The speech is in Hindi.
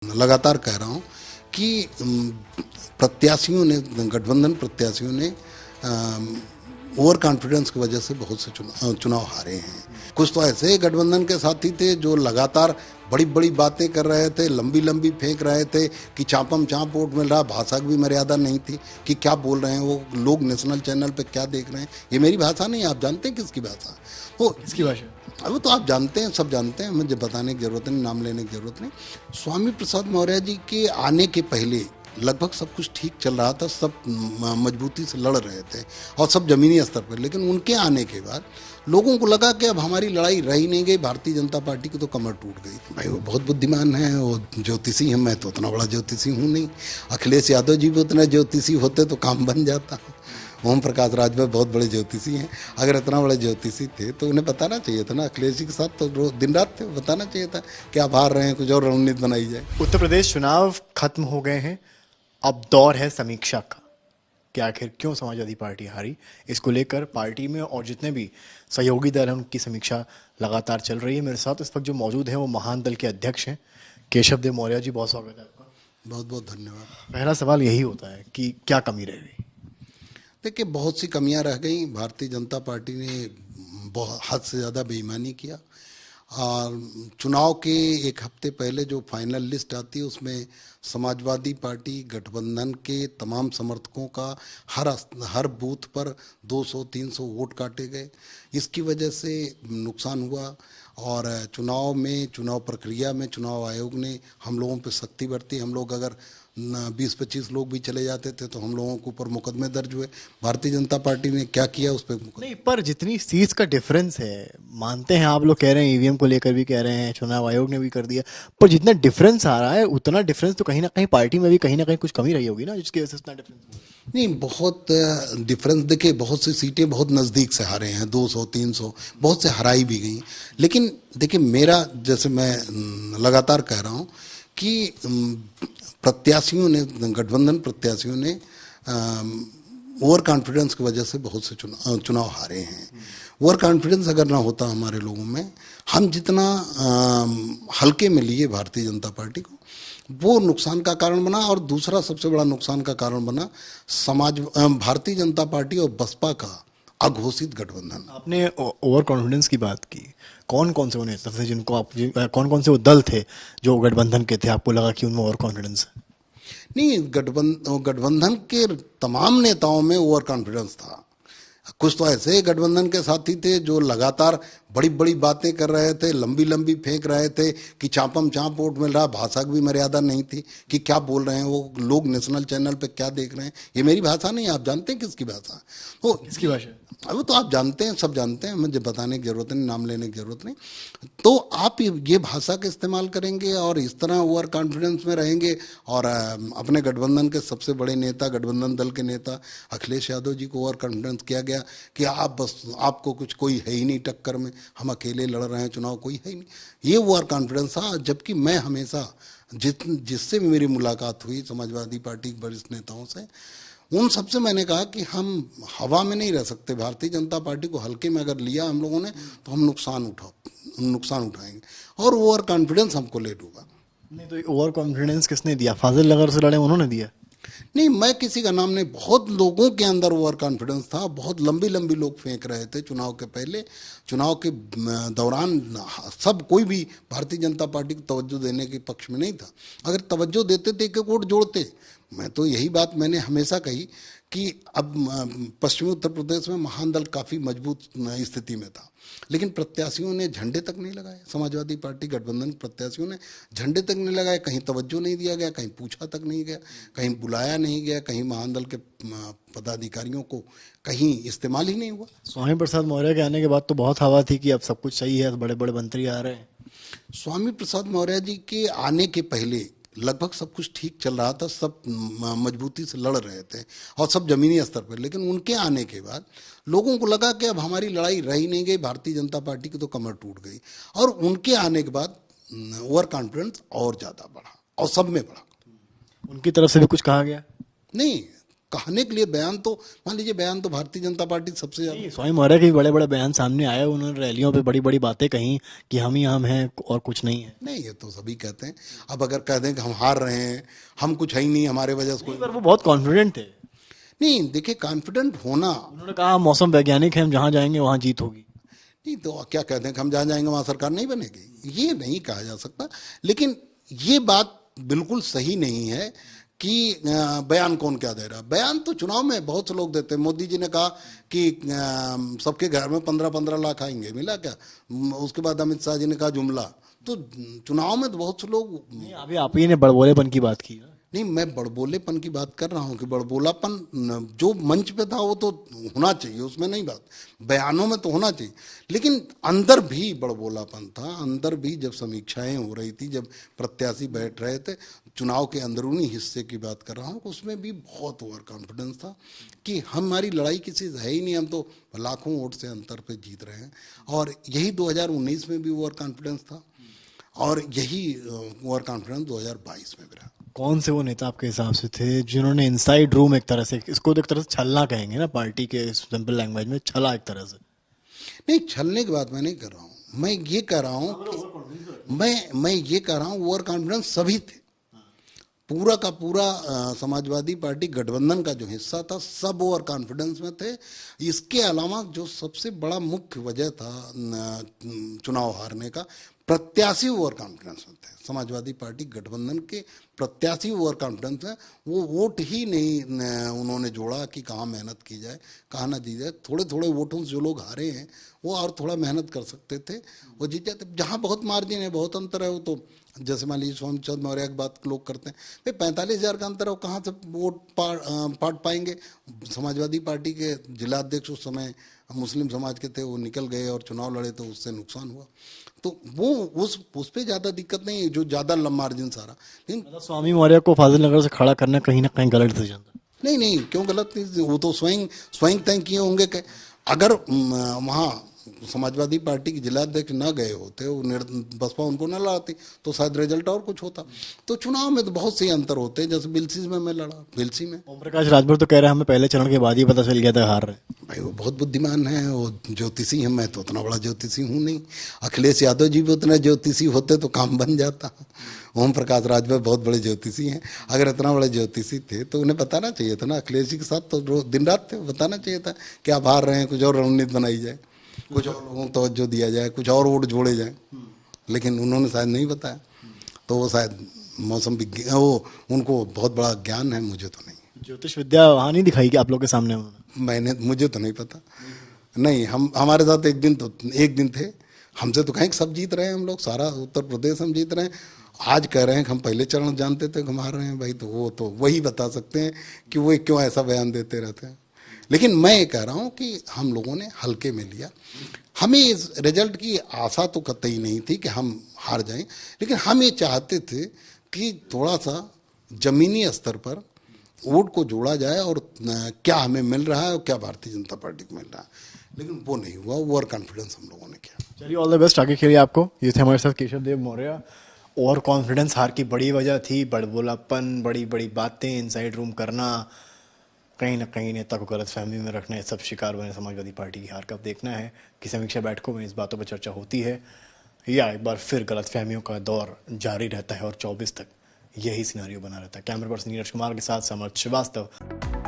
लगातार कह रहा हूं कि प्रत्याशियों ने, गठबंधन प्रत्याशियों ने ओवर कॉन्फिडेंस की वजह से बहुत से चुनाव हारे हैं। कुछ तो ऐसे गठबंधन के साथी थे जो लगातार बड़ी बड़ी बातें कर रहे थे, लंबी लंबी फेंक रहे थे कि चापम चाप वोट मिल रहा, भाषा की भी मर्यादा नहीं थी कि क्या बोल रहे हैं वो लोग, नेशनल चैनल पे क्या देख रहे हैं। ये मेरी भाषा नहीं, आप जानते हैं किसकी भाषा वो, इसकी भाषा अब तो आप जानते हैं, सब जानते हैं, मुझे बताने की जरूरत नहीं, नाम लेने की जरूरत नहीं। स्वामी प्रसाद मौर्य जी के आने के पहले लगभग सब कुछ ठीक चल रहा था, सब मजबूती से लड़ रहे थे और सब जमीनी स्तर पर। लेकिन उनके आने के बाद लोगों को लगा कि अब हमारी लड़ाई रह ही नहीं गई, भारतीय जनता पार्टी की तो कमर टूट गई। भाई वो बहुत बुद्धिमान है, वो ज्योतिषी हैं, मैं तो उतना बड़ा ज्योतिषी हूँ नहीं। अखिलेश यादव जी भी उतना ज्योतिषी होते तो काम बन जाता। ओम प्रकाश राजभर बहुत बड़े ज्योतिषी हैं, अगर इतना बड़े ज्योतिषी थे तो उन्हें बताना चाहिए था ना, अखिलेश जी के साथ तो दिन रात थे, बताना चाहिए था कि आप हार रहे हैं, कुछ और रणनीति बनाई जाए। उत्तर प्रदेश चुनाव खत्म हो गए हैं, अब दौर है समीक्षा का कि आखिर क्यों समाजवादी पार्टी हारी। इसको लेकर पार्टी में और जितने भी सहयोगी दल हैं उनकी समीक्षा लगातार चल रही है। मेरे साथ इस वक्त जो मौजूद हैं वो महान दल के अध्यक्ष हैं केशव देव मौर्य जी। बहुत स्वागत है आपका। बहुत बहुत धन्यवाद। पहला सवाल यही होता है कि क्या कमी रह गई? देखिए, बहुत सी कमियां रह गई। भारतीय जनता पार्टी ने बहुत हद से ज़्यादा बेईमानी किया और चुनाव के एक हफ्ते पहले जो फाइनल लिस्ट आती है उसमें समाजवादी पार्टी गठबंधन के तमाम समर्थकों का हर बूथ पर 200-300 वोट काटे गए। इसकी वजह से नुकसान हुआ और चुनाव प्रक्रिया में चुनाव आयोग ने हम लोगों पर सख्ती बरती। हम लोग अगर 20-25 लोग भी चले जाते थे तो हम लोगों के ऊपर मुकदमे दर्ज हुए। भारतीय जनता पार्टी ने क्या किया उस पर नहीं, पर जितनी सीट्स का डिफरेंस है, मानते हैं आप लोग कह रहे हैं, ईवीएम को लेकर भी कह रहे हैं, चुनाव आयोग ने भी कर दिया, पर जितना डिफरेंस आ रहा है उतना डिफरेंस तो कहीं ना कहीं पार्टी में भी कहीं ना कहीं कुछ कमी रही होगी ना, जिसकी वजह से इतना डिफरेंस। नहीं, बहुत डिफरेंस। देखिए, बहुत सी सीटें बहुत नज़दीक से हारे हैं, 200-300, बहुत से हराई भी गई। लेकिन देखिए, मेरा जैसे मैं लगातार कह रहा हूँ कि प्रत्याशियों ने, गठबंधन प्रत्याशियों ने ओवर कॉन्फिडेंस की वजह से बहुत से चुनाव हारे हैं। ओवर कॉन्फिडेंस अगर ना होता हमारे लोगों में, हम जितना हल्के में लिए भारतीय जनता पार्टी को, वो नुकसान का कारण बना। और दूसरा सबसे बड़ा नुकसान का कारण बना भारतीय जनता पार्टी और बसपा का अघोषित गठबंधन। आपने ओवर कॉन्फिडेंस की बात की, कौन कौन से वो नेता थे जिनको आप, कौन कौन से वो दल थे जो गठबंधन के थे, आपको लगा कि उनमें ओवर कॉन्फिडेंस है? नहीं, गठबंधन के तमाम नेताओं में ओवर कॉन्फिडेंस था। कुछ तो ऐसे गठबंधन के साथी थे जो लगातार बड़ी बड़ी बातें कर रहे थे, लंबी लंबी फेंक रहे थे कि चापम चाप वोट मिल रहा, भाषा की भी मर्यादा नहीं थी कि क्या बोल रहे हैं वो लोग, नेशनल चैनल पे क्या देख रहे हैं। ये मेरी भाषा नहीं, आप जानते हैं किसकी भाषा वो, किसकी भाषा? अब तो आप जानते हैं, सब जानते हैं, मुझे बताने की जरूरत नहीं, नाम लेने की जरूरत नहीं। तो आप ये भाषा का इस्तेमाल करेंगे और इस तरह ओवर कॉन्फिडेंस में रहेंगे और अपने गठबंधन के सबसे बड़े नेता, गठबंधन दल के नेता अखिलेश यादव जी को ओवर कॉन्फिडेंस किया गया कि आप बस, आपको कुछ कोई है ही नहीं टक्कर में, हम अकेले लड़ रहे हैं चुनाव, कोई है ही नहीं। ये ओवर कॉन्फिडेंस था। जबकि मैं हमेशा जिससे भी मेरी मुलाकात हुई समाजवादी पार्टी के वरिष्ठ नेताओं से, उन सबसे मैंने कहा कि हम हवा में नहीं रह सकते। भारतीय जनता पार्टी को हल्के में अगर लिया हम लोगों ने तो हम नुकसान उठाएंगे और ओवर कॉन्फिडेंस हमको ले डूबा। नहीं, तो ओवर कॉन्फिडेंस किसने दिया? फाजिल नगर से लड़े उन्होंने दिया? नहीं, मैं किसी का नाम नहीं, बहुत लोगों के अंदर ओवर कॉन्फिडेंस था। बहुत लंबी लंबी लोग फेंक रहे थे चुनाव के पहले, चुनाव के दौरान सब, कोई भी भारतीय जनता पार्टी को तवज्जो देने के पक्ष में नहीं था। अगर तवज्जो देते तो एक एक वोट जोड़ते। मैं तो यही बात मैंने हमेशा कही कि अब पश्चिमी उत्तर प्रदेश में महान दल काफ़ी मजबूत स्थिति में था, लेकिन प्रत्याशियों ने झंडे तक नहीं लगाए। समाजवादी पार्टी गठबंधन प्रत्याशियों ने झंडे तक नहीं लगाए, कहीं तवज्जो नहीं दिया गया, कहीं पूछा तक नहीं गया, कहीं बुलाया नहीं गया, कहीं महान दल के पदाधिकारियों को कहीं इस्तेमाल ही नहीं हुआ। स्वामी प्रसाद मौर्य के आने के बाद तो बहुत हवा थी कि अब सब कुछ सही है, बड़े बड़े मंत्री आ रहे हैं। स्वामी प्रसाद मौर्य जी के आने के पहले लगभग सब कुछ ठीक चल रहा था, सब मजबूती से लड़ रहे थे और सब जमीनी स्तर पर। लेकिन उनके आने के बाद लोगों को लगा कि अब हमारी लड़ाई रह ही नहीं गई, भारतीय जनता पार्टी की तो कमर टूट गई। और उनके आने के बाद ओवर कॉन्फिडेंस और ज़्यादा बढ़ा और सब में बढ़ा। उनकी तरफ से भी कुछ कहा गया? नहीं, कहने के लिए बयान तो मान लीजिए, बयान तो भारतीय जनता पार्टी सबसे ज्यादा। स्वामी मौर्य के भी बड़े बड़े बयान सामने आए, उन्होंने रैलियों पे बड़ी बड़ी बातें कही कि हम ही हम हैं और कुछ नहीं है। नहीं, ये तो सभी कहते हैं। अब अगर कह दें कि हम हार रहे हैं, हम कुछ है ही नहीं, हमारे वजह से कोई, पर वो बहुत कॉन्फिडेंट थे। नहीं देखिए, कॉन्फिडेंट होना, उन्होंने कहा हम मौसम वैज्ञानिक हैं, हम जहाँ जाएंगे वहाँ जीत होगी। नहीं तो क्या कहते हैं कि हम जहाँ जाएंगे वहाँ सरकार नहीं बनेगी, ये नहीं कहा जा सकता। लेकिन ये बात बिल्कुल सही नहीं है कि बयान कौन क्या दे रहा है। बयान तो चुनाव में बहुत से लोग देते हैं। मोदी जी ने कहा कि सबके घर में 15-15 लाख आएंगे, मिला क्या? उसके बाद अमित शाह जी ने कहा जुमला। तो चुनाव में तो बहुत से लोग, अभी आप ही ने बड़बोलेपन की बात की ना। नहीं, मैं बड़बोलेपन की बात कर रहा हूँ कि बड़बोलापन जो मंच पे था वो तो होना चाहिए, उसमें नहीं बात, बयानों में तो होना चाहिए, लेकिन अंदर भी बड़बोलापन था। अंदर भी जब समीक्षाएं हो रही थी, जब प्रत्याशी बैठ रहे थे, चुनाव के अंदरूनी हिस्से की बात कर रहा हूँ, उसमें भी बहुत ओवर कॉन्फिडेंस था कि हमारी लड़ाई किसी से है ही नहीं, हम तो लाखों वोट से अंतर पे जीत रहे हैं। और यही 2019 में भी ओवर कॉन्फिडेंस था, और यही ओवर कॉन्फिडेंस 2022 में भी रहा। कौन से वो नेता आपके हिसाब से थे जिन्होंने इनसाइड रूम, एक तरह से इसको तो एक तरह से छलना कहेंगे ना, पार्टी के सिंपल लैंग्वेज में छला एक तरह से। नहीं, छलने की बात मैं नहीं कर रहा हूँ, मैं ये कह रहा हूँ कि मैं ये कह रहा हूँ ओवर कॉन्फिडेंस सभी थे। पूरा का पूरा समाजवादी पार्टी गठबंधन का जो हिस्सा था, सब ओवर कॉन्फिडेंस में थे। इसके अलावा जो सबसे बड़ा मुख्य वजह था चुनाव हारने का, प्रत्याशी ओवर कॉन्फिडेंस में थे। समाजवादी पार्टी गठबंधन के प्रत्याशी ओवर कॉन्फिडेंस में, वो वोट ही नहीं उन्होंने जोड़ा कि कहाँ मेहनत की जाए, कहाँ ना जी जाए। थोड़े थोड़े वोटों से जो लोग हारे हैं वो और थोड़ा मेहनत कर सकते थे, वो जीत जाते। जहाँ बहुत मार्जिन है, बहुत अंतर है, वो तो जैसे मान लीजिए स्वामी चंद मौर्य की बात लोग करते हैं, भाई 45,000 का अंतर है, वो कहाँ से वोट पाट पाएंगे। समाजवादी पार्टी के जिला अध्यक्ष उस समय मुस्लिम समाज के थे, वो निकल गए और चुनाव लड़े तो उससे नुकसान हुआ। तो वो उस पर ज़्यादा दिक्कत नहीं है, जो ज़्यादा मार्जिन सारा। लेकिन मतलब स्वामी मौर्य को फाजिल नगर से खड़ा करना कहीं ना कहीं गलत डिसीजन था। नहीं नहीं, क्यों गलत नहीं, वो तो स्वयं तय किए होंगे कि अगर वहाँ समाजवादी पार्टी के जिलाध्यक्ष न गए होते, वो बसपा उनको न लड़ाती, तो शायद रिजल्ट और कुछ होता। तो चुनाव में तो बहुत से अंतर होते हैं, जैसे बिलसी में मैं लड़ा, बिलसी में ओम प्रकाश राजभर तो कह रहे हैं हमें पहले चरण के बाद ही पता चल गया था हार रहे। भाई वो बहुत बुद्धिमान है, वो ज्योतिषी है, मैं तो उतना बड़ा ज्योतिषी हूँ नहीं। अखिलेश यादव जी भी उतने ज्योतिषी होते तो काम बन जाता। ओम प्रकाश राजभर बहुत बड़े ज्योतिषी हैं। अगर इतना बड़े ज्योतिषी थे तो उन्हें बताना चाहिए था ना, अखिलेश जी के साथ तो दिन रात थे, बताना चाहिए था कि आप हार रहे हैं, कुछ और रणनीति बनाई जाए, कुछ और लोगों को तवज्जो दिया जाए, कुछ और वोट जोड़े जाए। लेकिन उन्होंने शायद नहीं बताया, तो वो शायद मौसम विज्ञान, वो उनको बहुत बड़ा ज्ञान है, मुझे तो नहीं। ज्योतिष विद्या वहाँ नहीं दिखाई कि आप लोग के सामने उन्होंने? मुझे तो नहीं पता। नहीं, हमारे साथ एक दिन थे, हमसे तो कहीं सब जीत रहे हैं, हम लोग सारा उत्तर प्रदेश हम जीत रहे हैं। आज कह रहे हैं कि हम पहले चरण जानते थे कि हम हार रहे हैं। भाई तो वो तो वही बता सकते हैं कि वो क्यों ऐसा बयान देते रहते हैं। लेकिन मैं ये कह रहा हूँ कि हम लोगों ने हल्के में लिया। हमें इस रिजल्ट की आशा तो कतई नहीं थी कि हम हार जाएं, लेकिन हम ये चाहते थे कि थोड़ा सा जमीनी स्तर पर वोट को जोड़ा जाए और क्या हमें मिल रहा है और क्या भारतीय जनता पार्टी को मिल रहा है, लेकिन वो नहीं हुआ। ओवर कॉन्फिडेंस हम लोगों ने किया। चलिए, ऑल द बेस्ट आगे के लिए आपको। ये थे हमारे साथ केशव देव मौर्य। ओवर कॉन्फिडेंस हार की बड़ी वजह थी, बड़बोलापन, बड़ी बड़ी बातें, इनसाइड रूम करना, कहीं ना कहीं नेता को गलतफहमी में रखना, ये सब शिकार बने समाजवादी पार्टी की हार का। अब देखना है कि समीक्षा बैठकों में इस बातों पर चर्चा होती है या एक बार फिर गलतफहमियों का दौर जारी रहता है और 24 तक यही सिनेरियो बना रहता है। कैमरा पर्सन नीरज कुमार के साथ समर्थ श्रीवास्तव।